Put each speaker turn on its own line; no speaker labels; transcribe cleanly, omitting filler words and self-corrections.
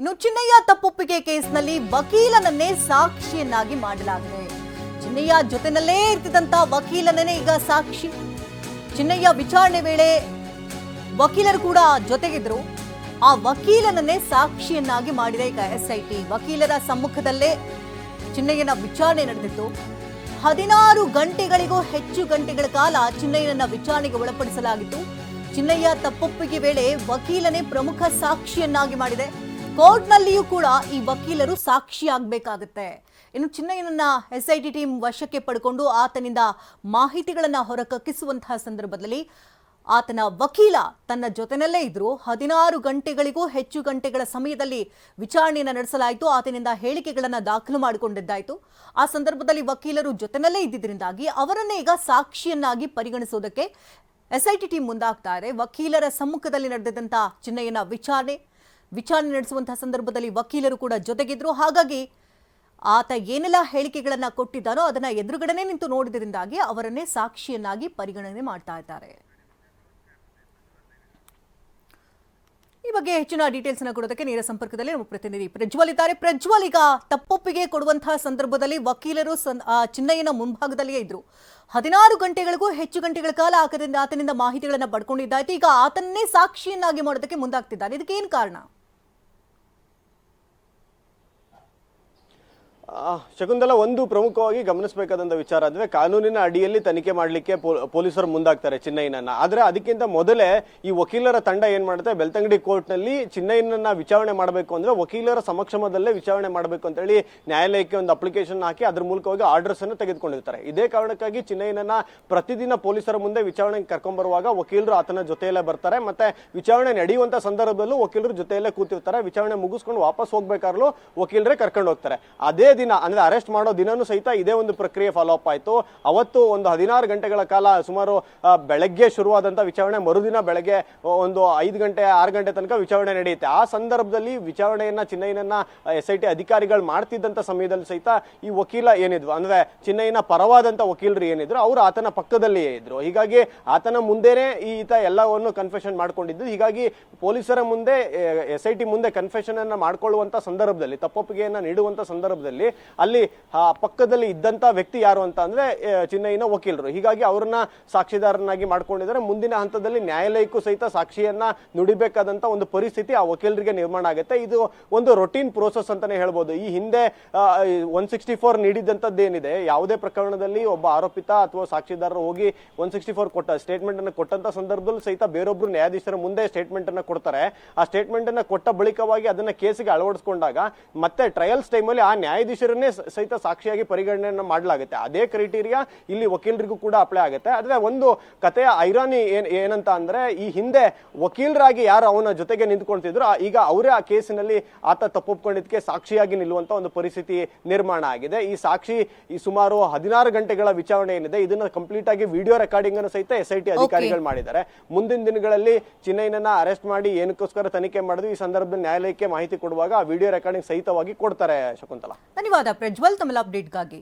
ಇನ್ನು ಚಿನ್ನಯ್ಯ ತಪ್ಪೊಪ್ಪಿಗೆ ಕೇಸ್ನಲ್ಲಿ ವಕೀಲನನ್ನೇ ಸಾಕ್ಷಿಯನ್ನಾಗಿ ಮಾಡಲಾಗಿದೆ. ಚಿನ್ನಯ್ಯ ಜೊತೆನಲ್ಲೇ ಇರ್ತಿದ್ದಂತ ವಕೀಲನೇ ಈಗ ಸಾಕ್ಷಿ. ಚಿನ್ನಯ್ಯ ವಿಚಾರಣೆ ವೇಳೆ ವಕೀಲರು ಕೂಡ ಜೊತೆಗಿದ್ರು. ಆ ವಕೀಲನನ್ನೇ ಸಾಕ್ಷಿಯನ್ನಾಗಿ ಮಾಡಿದೆ ಈಗ ಎಸ್ಐಟಿ. ವಕೀಲರ ಸಮ್ಮುಖದಲ್ಲೇ ಚಿನ್ನಯ್ಯನ ವಿಚಾರಣೆ ನಡೆದಿತ್ತು. 16 ಗಂಟೆಗಳಿಗೂ ಹೆಚ್ಚು ಗಂಟೆಗಳ ಕಾಲ ಚಿನ್ನಯ್ಯನನ್ನ ವಿಚಾರಣೆಗೆ ಒಳಪಡಿಸಲಾಗಿತ್ತು. ಚಿನ್ನಯ್ಯ ತಪ್ಪೊಪ್ಪಿಗೆ ವೇಳೆ ವಕೀಲನೇ ಪ್ರಮುಖ ಸಾಕ್ಷಿಯನ್ನಾಗಿ ಮಾಡಿದೆ. ಕೋರ್ಟ್ನಲ್ಲಿಯೂ ಕೂಡ ಈ ವಕೀಲರು ಸಾಕ್ಷಿಯಾಗಬೇಕಾಗುತ್ತೆ. ಇನ್ನು ಚಿನ್ನಯ್ಯನನ್ನ ಎಸ್ಐಟಿ ಟೀಮ್ ವಶಕ್ಕೆ ಪಡ್ಕೊಂಡು ಆತನಿಂದ ಮಾಹಿತಿಗಳನ್ನ ಹೊರಕಕ್ಕಿಸುವಂತಹ ಸಂದರ್ಭದಲ್ಲಿ ಆತನ ವಕೀಲ ತನ್ನ ಜೊತೆನಲ್ಲೇ ಇದ್ರು. 16 ಗಂಟೆಗಳಿಗೂ ಹೆಚ್ಚು ಗಂಟೆಗಳ ಸಮಯದಲ್ಲಿ ವಿಚಾರಣೆಯನ್ನು ನಡೆಸಲಾಯಿತು. ಆತನಿಂದ ಹೇಳಿಕೆಗಳನ್ನು ದಾಖಲು ಮಾಡಿಕೊಂಡಿದ್ದಾಯಿತು. ಆ ಸಂದರ್ಭದಲ್ಲಿ ವಕೀಲರು ಜೊತೆನಲ್ಲೇ ಇದ್ದಿದ್ದರಿಂದಾಗಿ ಅವರನ್ನೇ ಈಗ ಸಾಕ್ಷಿಯನ್ನಾಗಿ ಪರಿಗಣಿಸುವುದಕ್ಕೆ ಎಸ್ಐಟಿ ಟೀಮ್ ಮುಂದಾಗ್ತಾರೆ. ವಕೀಲರ ಸಮ್ಮುಖದಲ್ಲಿ ನಡೆದಂತ ಚಿನ್ನಯ್ಯನ ವಿಚಾರಣೆ ನಡೆಸುವಂತಹ ಸಂದರ್ಭದಲ್ಲಿ ವಕೀಲರು ಕೂಡ ಜೊತೆಗಿದ್ರು. ಹಾಗಾಗಿ ಆತ ಏನೆಲ್ಲ ಹೇಳಿಕೆಗಳನ್ನ ಕೊಟ್ಟಿದ್ದಾನೋ ಅದನ್ನ ಎದುರುಗಡೆನೆ ನಿಂತು ನೋಡಿದ್ರಿಂದಾಗಿ ಅವರನ್ನೇ ಸಾಕ್ಷಿಯನ್ನಾಗಿ ಪರಿಗಣನೆ ಮಾಡ್ತಾ ಇದ್ದಾರೆ. ಈ ಬಗ್ಗೆ ಹೆಚ್ಚಿನ ಡೀಟೇಲ್ಸ್ ಅನ್ನು ಕೊಡೋದಕ್ಕೆ ನೇರ ಸಂಪರ್ಕದಲ್ಲಿ ನಮ್ಮ ಪ್ರತಿನಿಧಿ ಪ್ರಜ್ವಲ್ ಇದ್ದಾರೆ. ಪ್ರಜ್ವಲ್, ಈಗ ತಪ್ಪೊಪ್ಪಿಗೆ ಕೊಡುವಂತಹ ಸಂದರ್ಭದಲ್ಲಿ ವಕೀಲರು ಚಿನ್ನಯ್ಯನ ಮುಂಭಾಗದಲ್ಲಿಯೇ ಇದ್ರು. 16 ಗಂಟೆಗಳಿಗೂ ಹೆಚ್ಚು ಗಂಟೆಗಳ ಕಾಲ ಆತನಿಂದ ಮಾಹಿತಿಗಳನ್ನ ಪಡ್ಕೊಂಡಿದ್ದಾಯ್ತು. ಈಗ ಆತನ್ನೇ ಸಾಕ್ಷಿಯನ್ನಾಗಿ ಮಾಡೋದಕ್ಕೆ ಮುಂದಾಗ್ತಿದ್ದಾರೆ. ಇದಕ್ಕೆ ಏನು ಕಾರಣ?
ಶಕುಂತಲಾ, ಒಂದು ಪ್ರಮುಖವಾಗಿ ಗಮನಿಸಬೇಕಾದಂತ ವಿಚಾರ ಅಂದ್ರೆ ಕಾನೂನಿನ ಅಡಿಯಲ್ಲಿ ತನಿಖೆ ಮಾಡಲಿಕ್ಕೆ ಪೊಲೀಸರು ಮುಂದಾಗ್ತಾರೆ ಚಿನ್ನಯ್ಯನನ್ನ. ಆದ್ರೆ ಅದಕ್ಕಿಂತ ಮೊದಲೇ ಈ ವಕೀಲರ ತಂಡ ಏನ್ ಮಾಡುತ್ತೆ, ಬೆಳ್ತಂಗಡಿ ಕೋರ್ಟ್ ನಲ್ಲಿ ಚಿನ್ನಯ್ಯನನ್ನ ವಿಚಾರಣೆ ಮಾಡಬೇಕು ಅಂದ್ರೆ ವಕೀಲರ ಸಮಕ್ಷಮದಲ್ಲೇ ವಿಚಾರಣೆ ಮಾಡಬೇಕು ಅಂತ ಹೇಳಿ ನ್ಯಾಯಾಲಯಕ್ಕೆ ಒಂದು ಅಪ್ಲಿಕೇಶನ್ ಹಾಕಿ ಅದ್ರ ಮೂಲಕವಾಗಿ ಆರ್ಡರ್ಸ್ ಅನ್ನು ತೆಗೆದುಕೊಂಡಿರ್ತಾರೆ. ಇದೇ ಕಾರಣಕ್ಕಾಗಿ ಚಿನ್ನಯ್ಯನನ್ನ ಪ್ರತಿದಿನ ಪೊಲೀಸರ ಮುಂದೆ ವಿಚಾರಣೆಗೆ ಕರ್ಕೊಂಡ್ ಬರುವಾಗ ವಕೀಲರು ಆತನ ಜೊತೆಯಲ್ಲೇ ಬರ್ತಾರೆ. ಮತ್ತೆ ವಿಚಾರಣೆ ನಡೆಯುವಂತ ಸಂದರ್ಭದಲ್ಲೂ ವಕೀಲರು ಜೊತೆಯಲ್ಲೇ ಕೂತಿರ್ತಾರೆ. ವಿಚಾರಣೆ ಮುಗಿಸ್ಕೊಂಡು ವಾಪಸ್ ಹೋಗ್ಬೇಕಾದ್ರೂ ವಕೀಲರೇ ಕರ್ಕೊಂಡು ಹೋಗ್ತಾರೆ. ಅದೇ ದಿನ ಅಂದ್ರೆ ಅರೆಸ್ಟ್ ಮಾಡೋ ದಿನನೂ ಸಹಿತ ಇದೇ ಒಂದು ಪ್ರಕ್ರಿಯೆ ಫಾಲೋ ಅಪ್ ಆಯ್ತು. ಅವತ್ತು ಒಂದು 16 ಗಂಟೆಗಳ ಕಾಲ ಸುಮಾರು ಬೆಳಗ್ಗೆ ಶುರುವಾದಂತ ವಿಚಾರಣೆ ಮರುದಿನ ಬೆಳಗ್ಗೆ ಒಂದು 5 ಗಂಟೆ 6 ಗಂಟೆ ತನಕ ವಿಚಾರಣೆ ನಡೆಯುತ್ತೆ. ಆ ಸಂದರ್ಭದಲ್ಲಿ ವಿಚಾರಣೆಯನ್ನ ಚಿನ್ನಯ್ಯನನ್ನ ಎಸ್ಐಟಿ ಅಧಿಕಾರಿಗಳು ಮಾಡ್ತಿದ್ದಂತ ಸಮಯದಲ್ಲಿ ಸಹಿತ ಈ ವಕೀಲ ಏನಿದ್ರು ಅಂದ್ರೆ ಚಿನ್ನಯ್ಯನ ಪರವಾದಂತ ವಕೀಲರು ಏನಿದ್ರು ಅವರು ಆತನ ಪಕ್ಕದಲ್ಲಿಯೇ ಇದ್ರು. ಹೀಗಾಗಿ ಆತನ ಮುಂದೆನೆ ಈತ ಎಲ್ಲವನ್ನು ಕನ್ಫೆಷನ್ ಮಾಡ್ಕೊಂಡಿದ್ದು. ಹೀಗಾಗಿ ಪೊಲೀಸರ ಮುಂದೆ ಎಸ್ಐಟಿ ಮುಂದೆ ಕನ್ಫೆಷನ್ ಅನ್ನ ಮಾಡ್ಕೊಳ್ಳುವಂತ ಸಂದರ್ಭದಲ್ಲಿ ತಪ್ಪೊಪ್ಪಿಗೆಯನ್ನ ನೀಡುವಂತ ಸಂದರ್ಭದಲ್ಲಿ ಅಲ್ಲಿ ಪಕ್ಕದಲ್ಲಿ ಇದ್ದಂತ ವ್ಯಕ್ತಿ ಯಾರು ಅಂತ ಅಂದ್ರೆ ಚಿನ್ನಯ್ಯನ ವಕೀಲರು. ಹೀಗಾಗಿ ಅವರನ್ನ ಸಾಕ್ಷಿದಾರನಾಗಿ ಮಾಡ್ಕೊಂಡಿದ್ದಾರೆ. ಮುಂದಿನ ಹಂತದಲ್ಲಿ ನ್ಯಾಯಾಲಯಕ್ಕೂ ಸಹಿತ ಸಾಕ್ಷಿಯನ್ನ ನುಡಿಬೇಕಾದಂತ ಒಂದು ಪರಿಸ್ಥಿತಿ ಆ ವಕೀಲರಿಗೆ ನಿರ್ಮಾಣ ಆಗುತ್ತೆ. ಇದು ಒಂದು ರೊಟೀನ್ ಪ್ರೋಸೆಸ್ ಅಂತಾನೆ ಹೇಳ್ಬೋದು. ಈ ಹಿಂದೆ 164 ನೀಡಿದಂತದ್ದೇನಿದೆ, ಯಾವುದೇ ಪ್ರಕರಣದಲ್ಲಿ ಒಬ್ಬ ಆರೋಪಿತ ಅಥವಾ ಸಾಕ್ಷಿದಾರರು ಹೋಗಿ 164 ಕೊಟ್ಟ ಸ್ಟೇಟ್ಮೆಂಟ್ ಅನ್ನು ಕೊಟ್ಟಂತ ಸಂದರ್ಭದಲ್ಲಿ ಸಹಿತ ಬೇರೊಬ್ರು ನ್ಯಾಯಾಧೀಶರ ಮುಂದೆ ಸ್ಟೇಟ್ಮೆಂಟ್ ಅನ್ನ ಕೊಡ್ತಾರೆ. ಆ ಸ್ಟೇಟ್ಮೆಂಟ್ ಅನ್ನ ಕೊಟ್ಟ ಬಳಿಕವಾಗಿ ಅದನ್ನ ಕೇಸಿಗೆ ಅಳವಡಿಸಿಕೊಂಡಾಗ ಮತ್ತೆ ಟ್ರಯಲ್ಸ್ ಟೈಮಲ್ಲಿ ಆ ನ್ಯಾಯಾಧೀಶರನ್ನೇ ಸಹಿತ ಸಾಕ್ಷಿಯಾಗಿ ಪರಿಗಣನೆಯನ್ನ ಮಾಡಲಾಗುತ್ತೆ. ಅದೇ ಕ್ರೈಟೀರಿಯಾ ಇಲ್ಲಿ ವಕೀಲರಿಗೂ ಕೂಡ ಅಪ್ಲೈ ಆಗುತ್ತೆ. ಆದ್ರೆ ಒಂದು ಕಥೆಯ ಐರಾನಿ ಏನಂತ ಅಂದ್ರೆ ಈ ಹಿಂದೆ ವಕೀಲರಾಗಿ ಯಾರು ಅವನ ಜೊತೆಗೆ ನಿಂತ್ಕೊಳ್ತಿದ್ರು ಈಗ ಅವರೇ ಆ ಕೇಸಿನಲ್ಲಿ ಆತ ತಪ್ಪೊಪ್ಕೊಂಡಿದ್ದಕ್ಕೆ ಸಾಕ್ಷಿಯಾಗಿ ನಿಲ್ಲುವಂತ ಒಂದು ಪರಿಸ್ಥಿತಿ ನಿರ್ಮಾಣ ಆಗಿದೆ. ಈ ಸಾಕ್ಷಿ ಈ ಸುಮಾರು 16 ಗಂಟೆಗಳ ವಿಚಾರಣೆ ಏನಿದೆ ಇದನ್ನ ಕಂಪ್ಲೀಟ್ ಆಗಿ ವಿಡಿಯೋ ರೆಕಾರ್ಡಿಂಗ್ ಅನ್ನು ಸಹಿತ ಎಸ್ಐಟಿ ಅಧಿಕಾರಿಗಳು ಮಾಡಿದ್ದಾರೆ. ಮುಂದಿನ ದಿನಗಳಲ್ಲಿ ಚಿನ್ನಯ್ಯನನ್ನ ಅರೆಸ್ಟ್ ಮಾಡಿ ಏನಕ್ಕೋಸ್ಕರ ತನಿಖೆ ಮಾಡಿದ್ರು ಈ ಸಂದರ್ಭದಲ್ಲಿ ನ್ಯಾಯಾಲಯಕ್ಕೆ ಮಾಹಿತಿ ಕೊಡುವಾಗ ಆ ವಿಡಿಯೋ ರೆಕಾರ್ಡಿಂಗ್ ಸಹಿತವಾಗಿ ಕೊಡ್ತಾರೆ. ಶಕುಂತಲಾ,
ಧನ್ಯವಾದ ಪ್ರಜ್ವಲ್ ತಮ್ಮ ಅಪ್ಡೇಟ್ಗಾಗಿ.